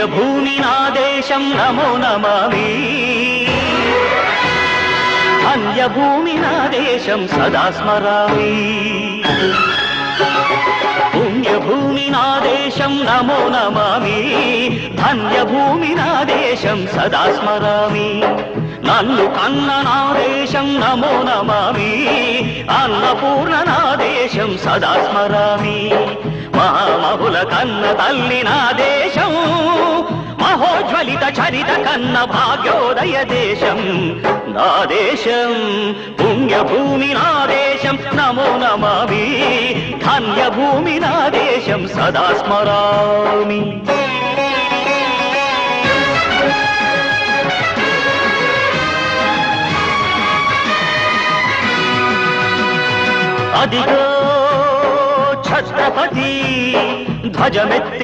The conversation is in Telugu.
పుణ్యభూమి నా దేశం నమో నమామి ధన్యభూమి నా దేశం సదా స్మరామి పుణ్యభూమి నా దేశం నమో నమామి ధన్యభూమి నా దేశం సదా స్మరామి నన్ను కన్న నా దేశం నమో నమామి అన్నపూర్ణ నా దేశం సదా స్మరామి మహామహుల కన్న తల్లి నా దేశం మహోజ్వలిత చరిత కన్న భాగ్యోదయ దేశం నా దేశం పుణ్యభూమి నా దేశం నమో నమామి ధన్యభూమి నా దేశం సదా స్మరామి అదిగో ఛత్రపతి ధ్వజమెత్తి